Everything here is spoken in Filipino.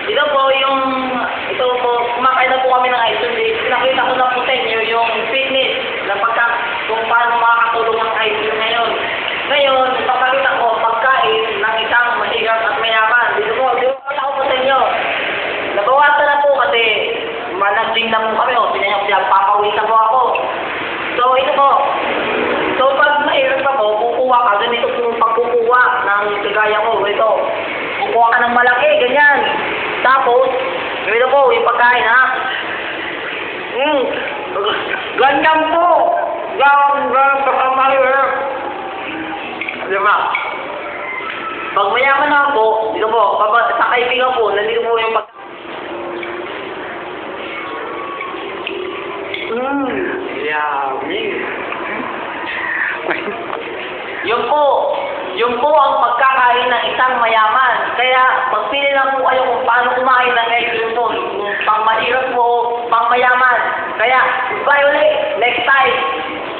Ito po yung, ito po, kumakain na po kami ng ice cream. Nakita ko na po sa inyo yung fitness na kung paano makakatulong ang ice cream ngayon. Ngayon, papakita ko pagkain ng isang mahirap at mayaman. Dito po ako po sa inyo. Nabawasan na po kasi managing na po kami. Papawisan po ako. So, ito po. So, pag mahirap pa po, kukuha ka. Ganito po yung pagkukuha ng kagaya ko. Ito. Kukuha ka ng malaki, ganyan. Tapos, ito po, yung pagkain, ha? Ganyan po. Ganyan pa kamahirap. Diba? Pag mayaman na po, ito po, sa kaibigan po, nandito po yung pagkain. Yummy. Yun po ang pagkakain ng isang mayaman. Kaya, magpili lang po kayo kung paano kumain ng ice cream po. Kung pang mahirap po, pang mayaman. Kaya, bye ulit. Next time.